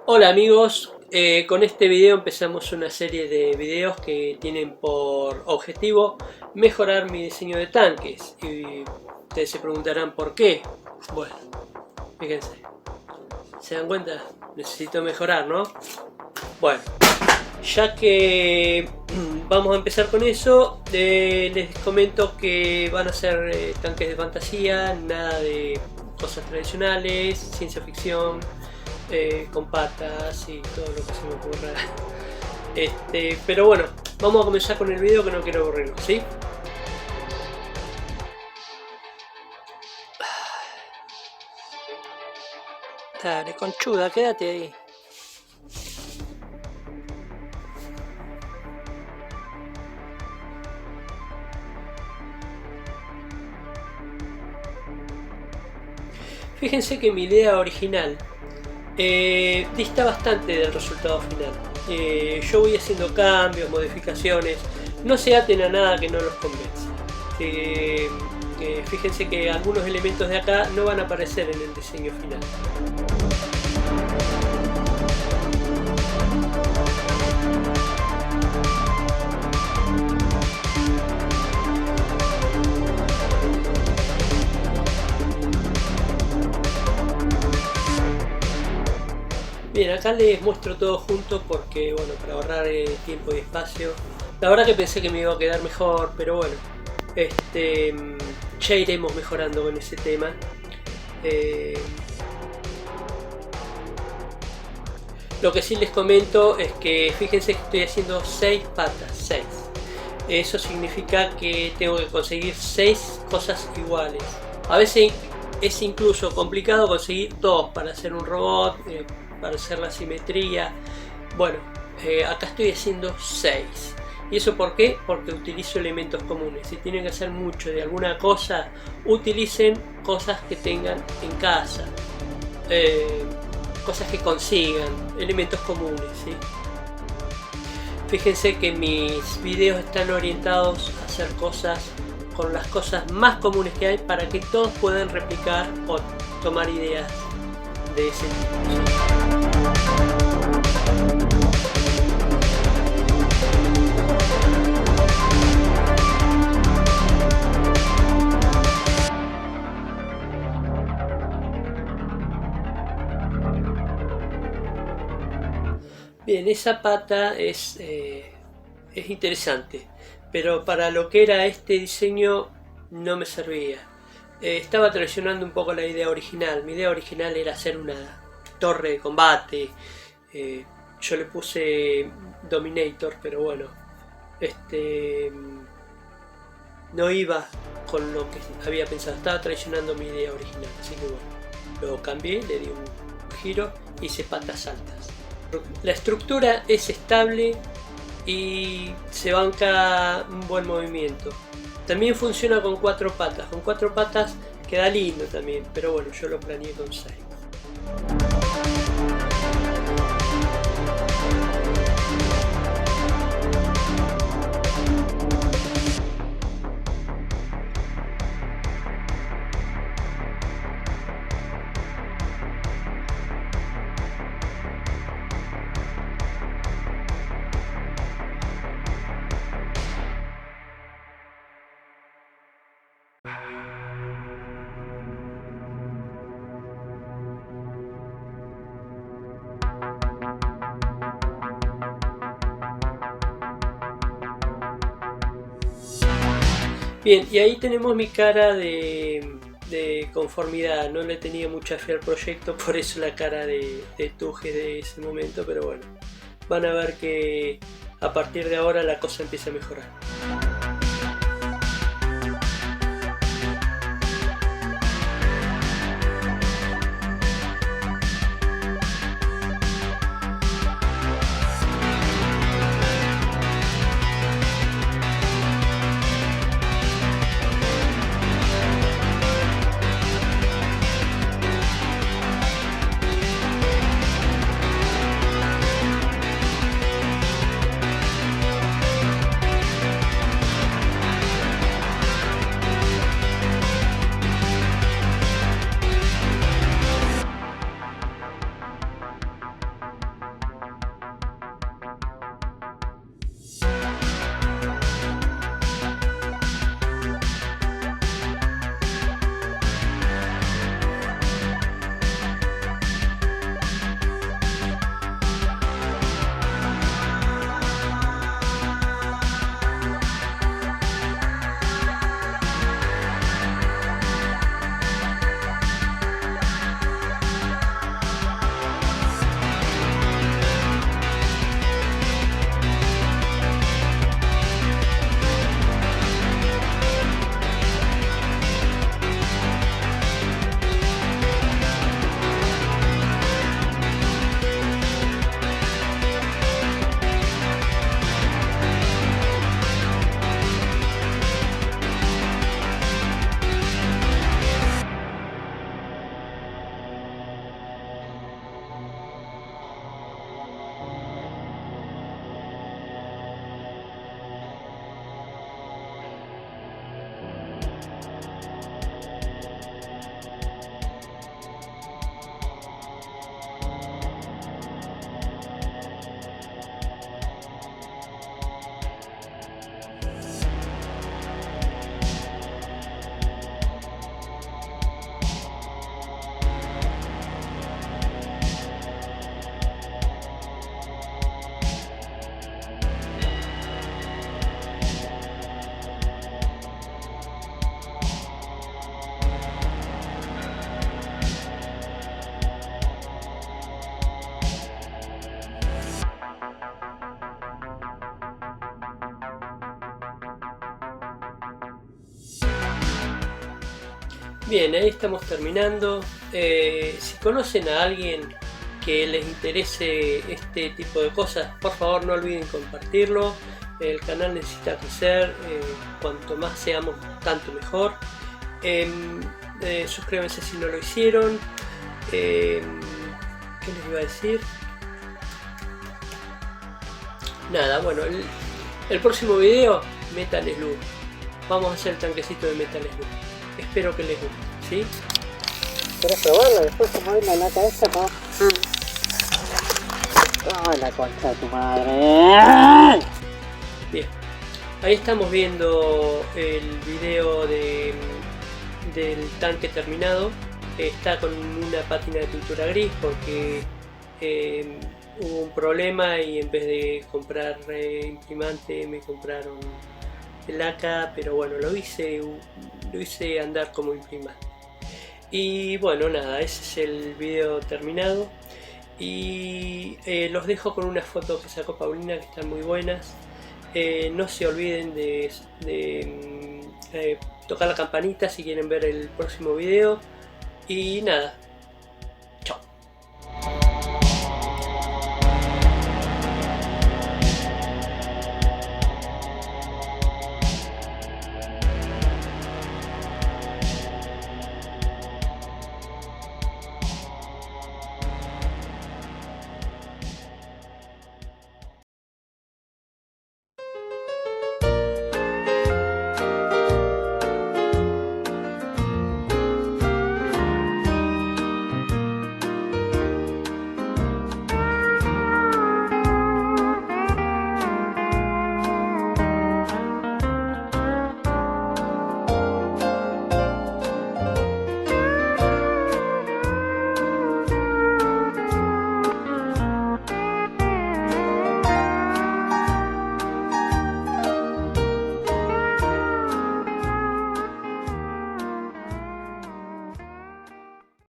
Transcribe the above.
Hola amigos, con este video empezamos una serie de videos que tienen por objetivo mejorar mi diseño de tanques. Y ustedes se preguntarán por qué. Bueno, fíjense, ¿se dan cuenta? Necesito mejorar, ¿no? Bueno, ya que vamos a empezar con eso, les comento que van a ser tanques de fantasía, nada de cosas tradicionales, ciencia ficción, con patas y todo lo que se me ocurra. Pero bueno, vamos a comenzar con el video que no quiero aburrirlo, ¿sí? Dale, conchuda, quédate ahí. Fíjense que mi idea original dista bastante del resultado final. Yo voy haciendo cambios, modificaciones, no se aten a nada que no los convenza. Fíjense que algunos elementos de acá no van a aparecer en el diseño final. Bien, acá les muestro todo junto porque, bueno, para ahorrar tiempo y espacio. La verdad que pensé que me iba a quedar mejor, pero bueno, ya iremos mejorando con ese tema. Lo que sí les comento es que fíjense que estoy haciendo 6 patas, 6. Eso significa que tengo que conseguir 6 cosas iguales. A veces es incluso complicado conseguir 2 para hacer un robot, para hacer la simetría. Bueno, acá estoy haciendo 6. ¿Y eso por qué? Porque utilizo elementos comunes. Si tienen que hacer mucho de alguna cosa, utilicen cosas que tengan en casa. Cosas que consigan, elementos comunes, ¿sí? Fíjense que mis videos están orientados a hacer cosas con las cosas más comunes que hay para que todos puedan replicar o tomar ideas de ese tipo, ¿sí? Bien, esa pata es interesante, pero para lo que era este diseño no me servía. Estaba traicionando un poco la idea original. Mi idea original era hacer una torre de combate. Yo le puse Dominator, pero bueno, no iba con lo que había pensado. Estaba traicionando mi idea original, así que bueno, lo cambié, le di un giro, hice patas altas. La estructura es estable y se banca un buen movimiento. También funciona con 4 patas. Con 4 patas queda lindo también, pero bueno, yo lo planeé con 6. Bien, y ahí tenemos mi cara de conformidad. No le tenía mucha fe al proyecto, por eso la cara de Tuje de ese momento, pero bueno, van a ver que a partir de ahora la cosa empieza a mejorar. Bien, ahí estamos terminando. Si conocen a alguien que les interese este tipo de cosas, por favor no olviden compartirlo. El canal necesita crecer, cuanto más seamos tanto mejor. Suscríbanse si no lo hicieron. ¿Qué les iba a decir? Nada, bueno, el próximo video, Metal Slug. Vamos a hacer el tanquecito de Metal Slug. Espero que les guste, ¿sí? ¿Quieres probarlo? Después como es la lata esta, ¿no? ¡Ay, la concha de tu madre! Bien, ahí estamos viendo el video del tanque terminado. Está con una pátina de pintura gris porque hubo un problema y en vez de comprar imprimante me compraron laca, pero bueno, lo hice andar como imprimante. Y bueno, nada, ese es el video terminado. Y los dejo con unas fotos que sacó Paulina que están muy buenas. No se olviden de tocar la campanita si quieren ver el próximo video. Y nada,